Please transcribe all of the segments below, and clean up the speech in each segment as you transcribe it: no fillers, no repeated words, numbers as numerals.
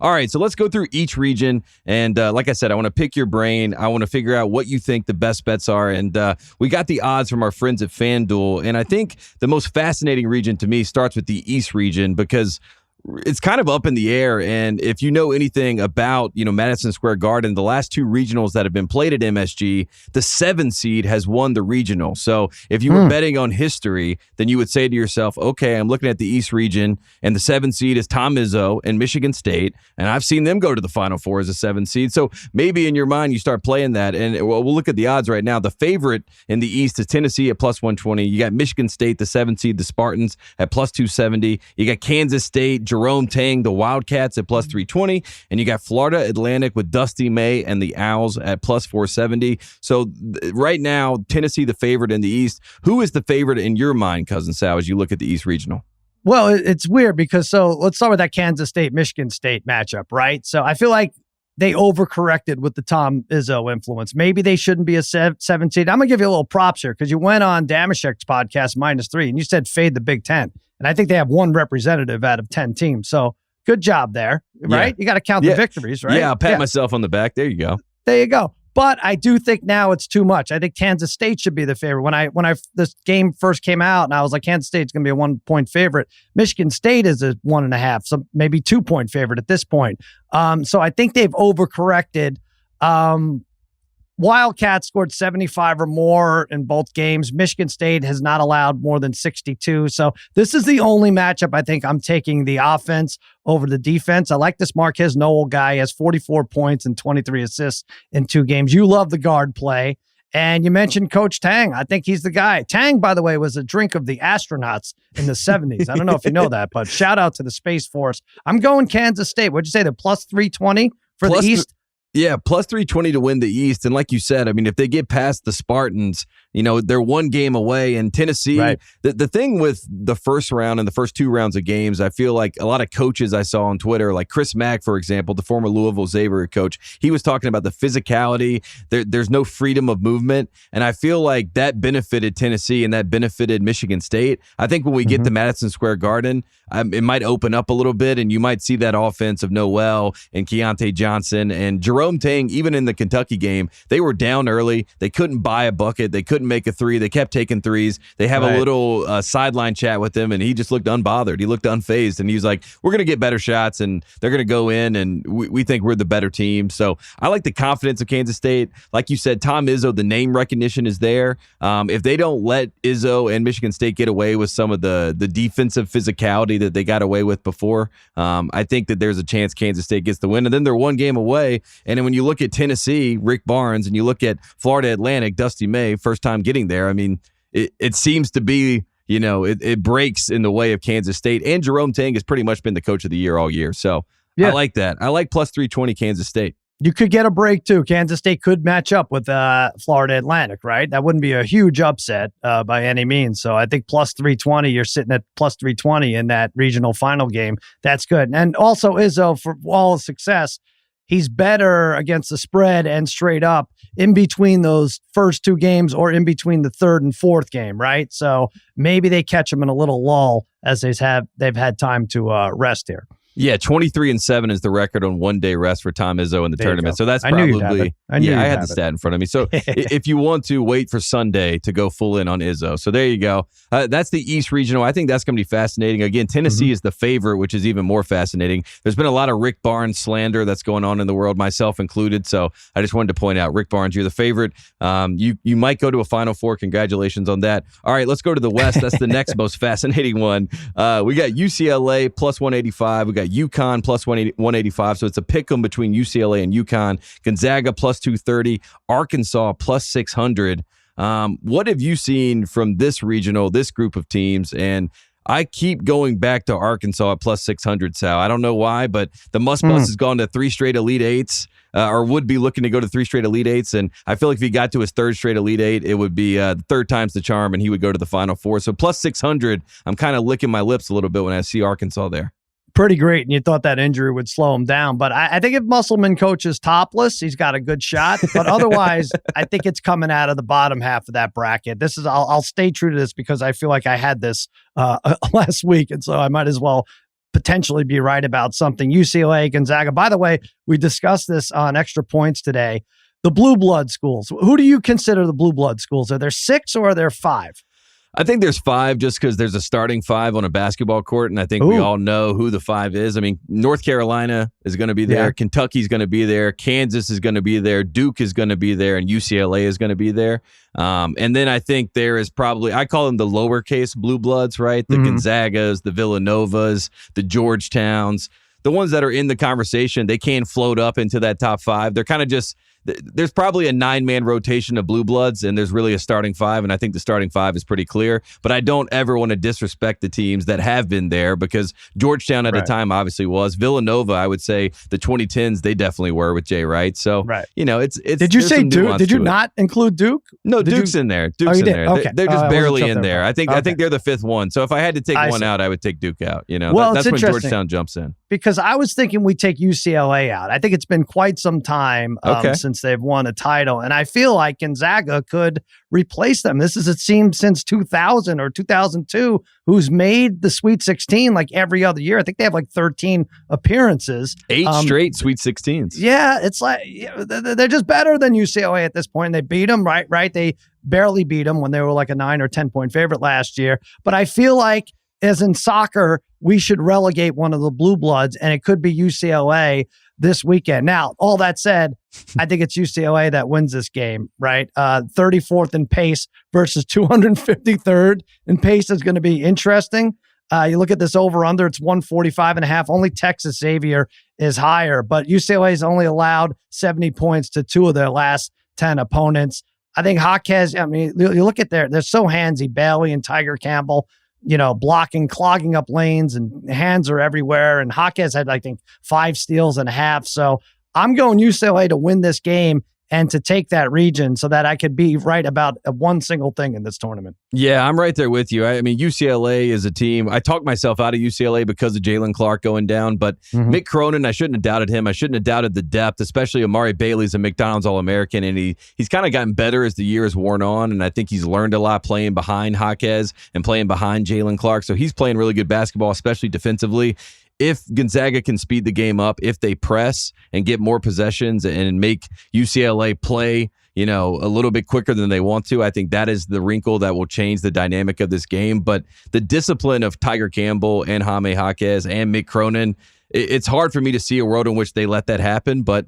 All right, so let's go through each region. And like I said, I want to pick your brain. I want to figure out what you think the best bets are. And we got the odds from our friends at FanDuel. And I think the most fascinating region to me starts with the East region because it's kind of up in the air. And if you know anything about, Madison Square Garden, the last two regionals that have been played at MSG, the 7 seed has won the regional. So if you were betting on history, then you would say to yourself, okay, I'm looking at the East region and the 7 seed is Tom Izzo and Michigan State. And I've seen them go to the Final Four as a 7 seed. So maybe in your mind, you start playing that. And we'll look at the odds right now. The favorite in the East is Tennessee at plus 120. You got Michigan State, the 7 seed, the Spartans at plus 270. You got Kansas State, Jerome Tang, the Wildcats at plus 320, and you got Florida Atlantic with Dusty May and the Owls at plus 470. So right now, Tennessee the favorite in the East. Who is the favorite in your mind, Cousin Sal, as you look at the East Regional? Well, it's weird because let's start with that Kansas State-Michigan State matchup, right? So I feel like they overcorrected with the Tom Izzo influence. Maybe they shouldn't be a 7 seed. I'm going to give you a little props here because you went on Damashek's podcast, -3, and you said fade the Big Ten. And I think they have one representative out of 10 teams. So good job there, right? You got to count the victories, right? Yeah, I'll pat myself on the back. There you go. There you go. But I do think now it's too much. I think Kansas State should be the favorite. When this game first came out, and I was like, Kansas State's going to be a 1-point favorite. Michigan State is a 1.5, so maybe 2-point favorite at this point. So I think they've overcorrected. Wildcats scored 75 or more in both games. Michigan State has not allowed more than 62. So this is the only matchup I think I'm taking the offense over the defense. I like this Marquez Noel guy. He has 44 points and 23 assists in 2 games. You love the guard play. And you mentioned Coach Tang. I think he's the guy. Tang, by the way, was a drink of the astronauts in the 70s. I don't know if you know that, but shout out to the Space Force. I'm going Kansas State. What'd you say? The plus 320 for the East? Yeah, plus 320 to win the East. And like you said, I mean, if they get past the Spartans, they're 1 game away. And Tennessee, right. The thing with the first round and the first 2 rounds of games, I feel like a lot of coaches I saw on Twitter, like Chris Mack, for example, the former Louisville Xavier coach, he was talking about the physicality. There's no freedom of movement. And I feel like that benefited Tennessee and that benefited Michigan State. I think when we get to Madison Square Garden, it might open up a little bit and you might see that offense of Noel and Keontae Johnson and Jerome Tang. Even in the Kentucky game, they were down early. They couldn't buy a bucket. They couldn't make a 3. They kept taking 3s. They have a little sideline chat with him, and he just looked unbothered. He looked unfazed, and he was like, we're going to get better shots, and they're going to go in, and we think we're the better team. So I like the confidence of Kansas State. Like you said, Tom Izzo, the name recognition is there. If they don't let Izzo and Michigan State get away with some of the defensive physicality that they got away with before, I think that there's a chance Kansas State gets the win, and then they're 1 game away. And then when you look at Tennessee, Rick Barnes, and you look at Florida Atlantic, Dusty May, first time getting there, I mean, it seems to be, it breaks in the way of Kansas State. And Jerome Tang has pretty much been the coach of the year all year. So I like that. I like plus 320 Kansas State. You could get a break, too. Kansas State could match up with Florida Atlantic, right? That wouldn't be a huge upset by any means. So I think plus 320, you're sitting at plus 320 in that regional final game. That's good. And also Izzo, for all his success, he's better against the spread and straight up in between those first 2 games or in between the 3rd and 4th game, right? So maybe they catch him in a little lull as they've had time to rest here. Yeah, 23-7 is the record on 1-day rest for Tom Izzo in the tournament. So that's probably I had the stat in front of me. So if you want to wait for Sunday to go full in on Izzo. So there you go. That's the East Regional. I think that's going to be fascinating. Again, Tennessee is the favorite, which is even more fascinating. There's been a lot of Rick Barnes slander that's going on in the world, myself included. So I just wanted to point out, Rick Barnes, you're the favorite. You might go to a Final Four. Congratulations on that. All right, let's go to the West. That's the next most fascinating one. We got UCLA plus 185. We got UConn plus 185. So it's a pick 'em between UCLA and UConn. Gonzaga plus 230. Arkansas plus 600. What have you seen from this regional, this group of teams? And I keep going back to Arkansas at plus 600, Sal. I don't know why, but the Muss Bus has gone to 3 straight Elite Eights, or would be looking to go to 3 straight Elite Eights. And I feel like if he got to his 3rd straight Elite Eight, it would be the 3rd time's the charm, and he would go to the Final Four. So plus 600, I'm kind of licking my lips a little bit when I see Arkansas there. Pretty great, and you thought that injury would slow him down. But I think if Musselman coaches topless, he's got a good shot. But otherwise, I think it's coming out of the bottom half of that bracket. I'll stay true to this because I feel like I had this last week, and so I might as well potentially be right about something. UCLA, Gonzaga. By the way, we discussed this on Extra Points today. The blue blood schools. Who do you consider the blue blood schools? Are there 6 or are there 5? I think there's 5 just because there's a starting 5 on a basketball court, and I think we all know who the 5 is. I mean, North Carolina is going to be there. Yeah. Kentucky's going to be there. Kansas is going to be there. Duke is going to be there, and UCLA is going to be there. And then I think there is probably, I call them the lowercase blue bloods, right? The Gonzagas, the Villanovas, the Georgetowns, the ones that are in the conversation. They can float up into that top 5. They're kind of just, there's probably a 9-man rotation of blue bloods, and there's really a starting 5, and I think the starting 5 is pretty clear. But I don't ever want to disrespect the teams that have been there, because Georgetown at the time obviously was. Villanova, I would say the 2010s, they definitely were with Jay Wright. So, it's Did you say Duke? Did you not include Duke? No, Duke's in there. Duke's in there. Okay. They're just barely in there. I think they're the 5th one. So if I had to take one out, I would take Duke out. Well, that's when Georgetown jumps in. Because I was thinking we take UCLA out. I think it's been quite some time since they've won a title, and I feel like Gonzaga could replace them. This is a team since 2000 or 2002 who's made the Sweet 16 like every other year. I think they have like 13 appearances. 8 straight Sweet 16s. Yeah, it's like they're just better than UCLA at this point. They beat them, right? They barely beat them when they were like a 9 or 10 point favorite last year. But I feel like, as in soccer, we should relegate one of the blue bloods, and it could be UCLA this weekend. Now, all that said, I think it's UCLA that wins this game, right? 34th in pace versus 253rd in pace is going to be interesting. You look at this over-under, it's 145.5. Only Texas Xavier is higher, but UCLA's only allowed 70 points to 2 of their last 10 opponents. I think Jaquez, you look at they're so handsy, Bailey and Tiger Campbell, blocking, clogging up lanes, and hands are everywhere. And Jaquez had, I think, 5 steals and a half. So I'm going UCLA to win this game and to take that region so that I could be right about one single thing in this tournament. Yeah, I'm right there with you. I mean, UCLA is a team. I talked myself out of UCLA because of Jalen Clark going down, but Mick Cronin, I shouldn't have doubted him. I shouldn't have doubted the depth, especially Amari Bailey's a McDonald's All-American, and he's kind of gotten better as the year has worn on, and I think he's learned a lot playing behind Jaquez and playing behind Jalen Clark, so he's playing really good basketball, especially defensively. If Gonzaga can speed the game up, if they press and get more possessions and make UCLA play, a little bit quicker than they want to, I think that is the wrinkle that will change the dynamic of this game. But the discipline of Tiger Campbell and Jaime Jaquez and Mick Cronin, it's hard for me to see a world in which they let that happen, but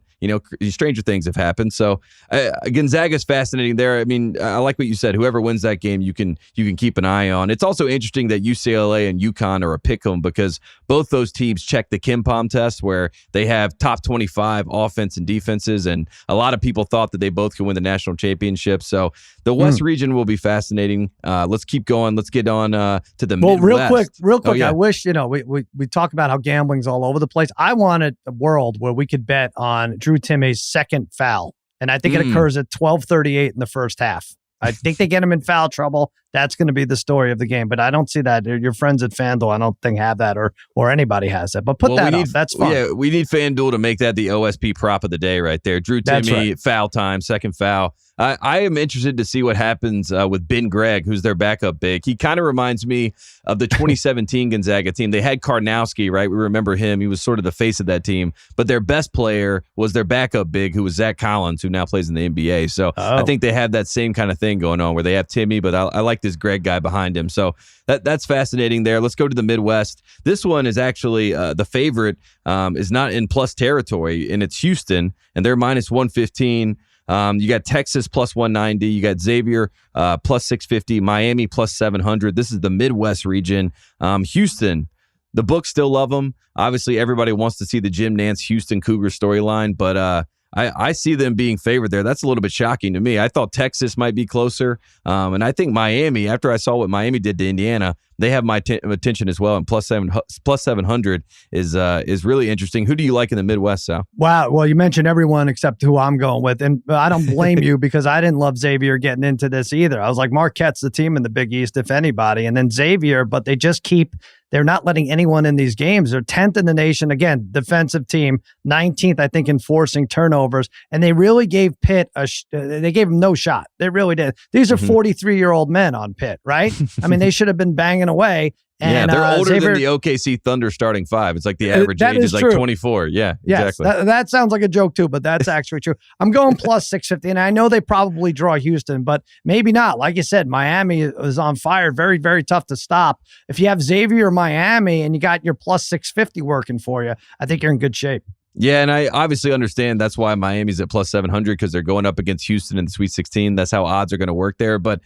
stranger things have happened. So Gonzaga's fascinating there. I mean, I like what you said. Whoever wins that game, you can keep an eye on. It's also interesting that UCLA and UConn are a pick'em because both those teams check the KenPom test, where they have top 25 offense and defenses, and a lot of people thought that they both could win the national championship. So the West region will be fascinating. Let's keep going. Let's get on to the Midwest. Real quick. Oh, yeah. I wish we talk about how gambling's all over the place. I wanted a world where we could bet on Drew Timme's second foul, and I think it occurs at 12:38 in the first half. I think they get him in foul trouble. That's going to be the story of the game, but I don't see that. Your friends at FanDuel, I don't think have that, or anybody has that. But put that up. That's fine. Yeah, we need FanDuel to make that the OSP prop of the day right there. Drew Timme, foul time, second foul. I am interested to see what happens with Ben Gregg, who's their backup big. He kind of reminds me of the 2017 Gonzaga team. They had Karnowski, right? We remember him. He was sort of the face of that team. But their best player was their backup big, who was Zach Collins, who now plays in the NBA. So I think they have that same kind of thing going on where they have Timme, but I like this Gregg guy behind him. So that's fascinating there. Let's go to the Midwest. This one is actually the favorite is not in plus territory, and it's Houston, and they're minus 115. You got Texas plus 190. You got Xavier plus 650. Miami plus 700. This is the Midwest region. Houston, the books still love them. Obviously, everybody wants to see the Jim Nance Houston Cougar storyline, but I see them being favored there. That's a little bit shocking to me. I thought Texas might be closer, and I think Miami, after I saw what Miami did to Indiana, they have my attention as well, and plus 700 is really interesting. Who do you like in the Midwest, Sal? Wow. Well, you mentioned everyone except who I'm going with, and I don't blame you because I didn't love Xavier getting into this either. I was like, Marquette's the team in the Big East, if anybody, and then Xavier, but they're not letting anyone in these games. They're 10th in the nation. Again, defensive team, 19th, I think, in forcing turnovers, and they really gave Pitt they gave him no shot. They really did. These are 43-year-old men on Pitt, right? I mean, they should have been banging away, And, they're older Xavier, than the OKC Thunder starting five. It's like the average age is like true. 24. Yeah, yes, exactly. That sounds like a joke too, but that's actually true. I'm going plus 650, and I know they probably draw Houston, but maybe not. Like you said, Miami is on fire. Very, very tough to stop. If you have Xavier or Miami and you got your plus 650 working for you, I think you're in good shape. Yeah, and I obviously understand that's why Miami's at plus 700 because they're going up against Houston in the Sweet 16. That's how odds are going to work there. But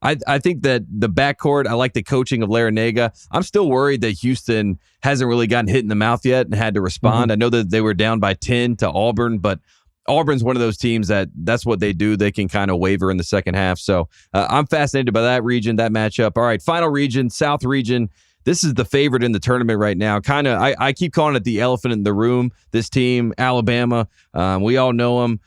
I think that the backcourt, I like the coaching of Larinaga. I'm still worried that Houston hasn't really gotten hit in the mouth yet and had to respond. I know that they were down by 10 to Auburn, but Auburn's one of those teams that's what they do. They can kind of waver in the second half. So I'm fascinated by that region, that matchup. All right, final region, South region. This is the favorite in the tournament right now. I keep calling it the elephant in the room. This team, Alabama, we all know them.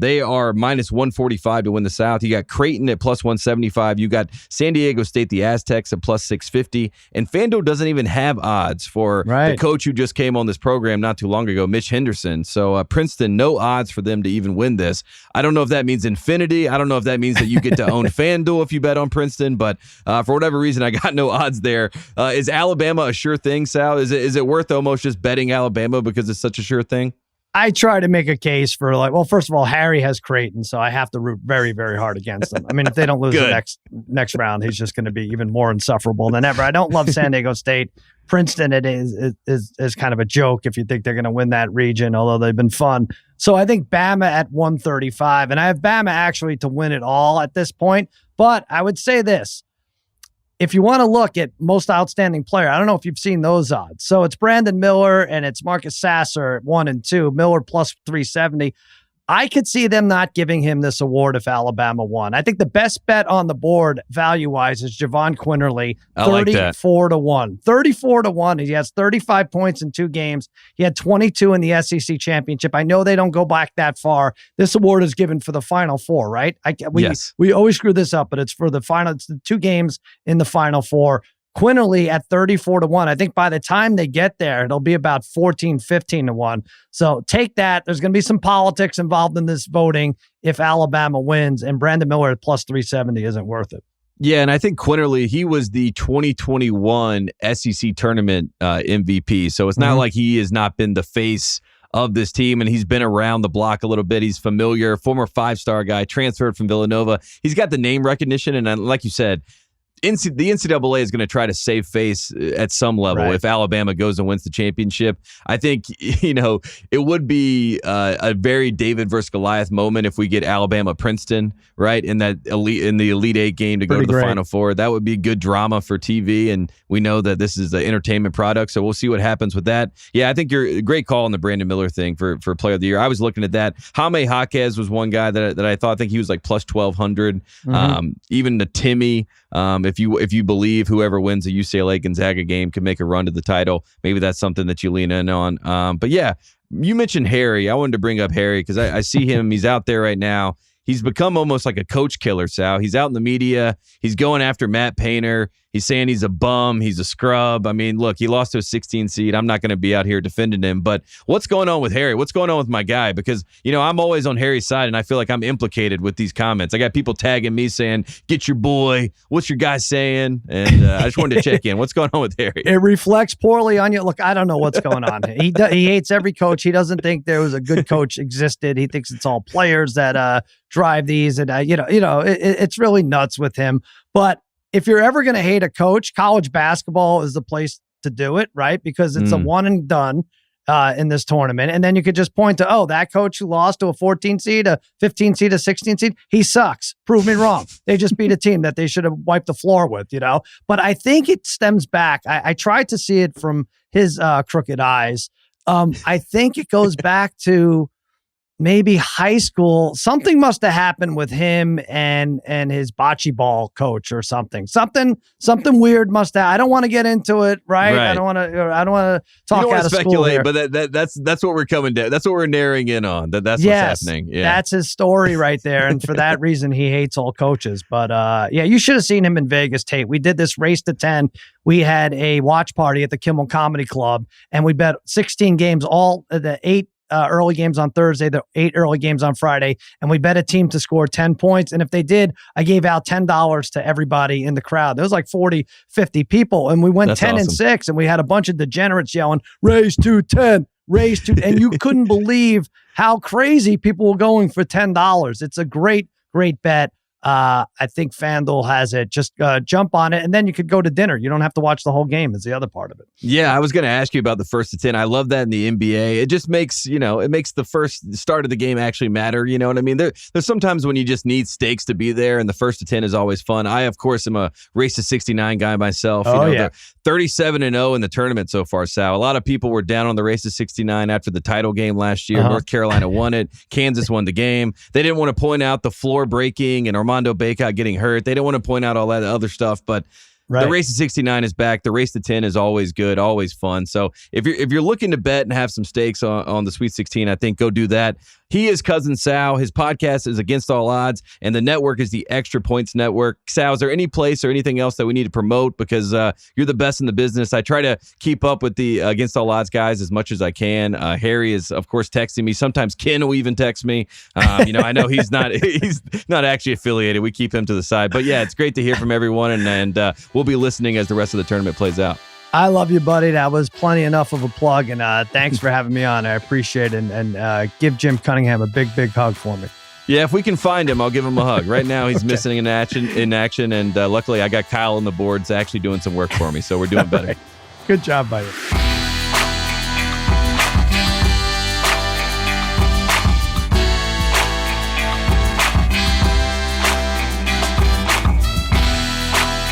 They are minus 145 to win the South. You got Creighton at plus 175. You got San Diego State, the Aztecs at plus 650. And FanDuel doesn't even have odds for the coach who just came on this program not too long ago, Mitch Henderson. So Princeton, no odds for them to even win this. I don't know if that means infinity. I don't know if that means that you get to own FanDuel if you bet on Princeton. But for whatever reason, I got no odds there. Is Alabama a sure thing, Sal? Is it worth almost just betting Alabama because it's such a sure thing? I try to make a case for first of all, Harry has Creighton, so I have to root very, very hard against them. I mean, if they don't lose the next round, he's just going to be even more insufferable than ever. I don't love San Diego State. Princeton, it is kind of a joke if you think they're going to win that region, although they've been fun. So I think Bama at 135, and I have Bama actually to win it all at this point. But I would say this. If you want to look at most outstanding player, I don't know if you've seen those odds. So it's Brandon Miller and it's Marcus Sasser at 1 and 2. Miller plus 370. I could see them not giving him this award if Alabama won. I think the best bet on the board value-wise is Javon Quinterly, 34 to 1. 34 to 1. He has 35 points in 2 games. He had 22 in the SEC championship. I know they don't go back that far. This award is given for the Final Four, right? We always screw this up, but it's for the final. It's the 2 games in the Final Four. Quinterly at 34 to 1. I think by the time they get there, it'll be about 14, 15 to 1. So take that. There's going to be some politics involved in this voting if Alabama wins, and Brandon Miller at plus 370 isn't worth it. Yeah, and I think Quinterly, he was the 2021 SEC tournament MVP. So it's not like he has not been the face of this team, and he's been around the block a little bit. He's familiar, former 5-star guy, transferred from Villanova. He's got the name recognition, and like you said, the NCAA is going to try to save face at some level if Alabama goes and wins the championship. I think, it would be a very David versus Goliath moment if we get Alabama-Princeton, right, in the Elite Eight game to go to the Final Four. That would be good drama for TV, and we know that this is an entertainment product, so we'll see what happens with that. Yeah, I think you're a great call on the Brandon Miller thing for Player of the Year. I was looking at that. Jaime Jaquez was one guy that I think he was like plus 1,200. Even the Timmy, if you believe whoever wins the UCLA Gonzaga game can make a run to the title, maybe that's something that you lean in on. But yeah, you mentioned Harry. I wanted to bring up Harry because I see him. He's out there right now. He's become almost like a coach killer, Sal. He's out in the media. He's going after Matt Painter. He's saying he's a bum. He's a scrub. I mean, look, he lost to a 16 seed. I'm not going to be out here defending him. But what's going on with Harry? What's going on with my guy? Because, I'm always on Harry's side, and I feel like I'm implicated with these comments. I got people tagging me saying, get your boy. What's your guy saying? And I just wanted to check in. What's going on with Harry? It reflects poorly on you. Look, I don't know what's going on. He hates every coach. He doesn't think there was a good coach existed. He thinks it's all players that drive these. And, it's really nuts with him. But if you're ever going to hate a coach, college basketball is the place to do it, right? Because it's a one and done in this tournament. And then you could just point to, that coach who lost to a 14 seed, a 15 seed, a 16 seed, he sucks. Prove me wrong. They just beat a team that they should have wiped the floor with, But I think it stems back. I tried to see it from his crooked eyes. I think it goes back to maybe high school. Something must have happened with him and his bocce ball coach or something. Something weird must have. I don't want to get into it, right? I don't want to talk out of school here. But that's what we're coming down. That's what we're narrowing in on. That's what's happening. Yeah. That's his story right there. And for that reason, he hates all coaches. But you should have seen him in Vegas, Tate. We did this race to 10. We had a watch party at the Kimmel Comedy Club, and we bet 16 games, all the 8 early games on Thursday, the 8 early games on Friday, and we bet a team to score 10 points. And if they did, I gave out $10 to everybody in the crowd. There was like 40, 50 people, and we went That's 10 awesome. and 6, and we had a bunch of degenerates yelling, raise to 10, raise to, and you couldn't believe how crazy people were going for $10. It's a great bet. I think FanDuel has it. Just jump on it, and then you could go to dinner. You don't have to watch the whole game is the other part of it. Yeah, I was going to ask you about the first to 10. I love that in the NBA. It just makes, it makes the first start of the game actually matter. You know what I mean? There's sometimes when you just need stakes to be there, and the first to 10 is always fun. I, of course, am a race to 69 guy myself. Yeah. 37-0 in the tournament so far, Sal. A lot of people were down on the race to 69 after the title game last year. North Carolina won it. Kansas won the game. They didn't want to point out the floor breaking and Armando Bacot getting hurt. They didn't want to point out all that other stuff, but the race to 69 is back. The race to 10 is always good, always fun. So if you're looking to bet and have some stakes on the Sweet 16, I think go do that. He is Cousin Sal. His podcast is Against All Odds, and the network is the Extra Points Network. Sal, is there any place or anything else that we need to promote? Because you're the best in the business. I try to keep up with the Against All Odds guys as much as I can. Harry is, of course, texting me. Sometimes Ken will even text me. I know he's not actually affiliated. We keep him to the side. But yeah, it's great to hear from everyone, and we'll be listening as the rest of the tournament plays out. I love you, buddy. That was plenty enough of a plug, and thanks for having me on. I appreciate it, and give Jim Cunningham a big hug for me. Yeah, if we can find him, I'll give him a hug. Right now, he's missing in action, and luckily I got Kyle on the boards actually doing some work for me, so we're doing better. Right. Good job, buddy.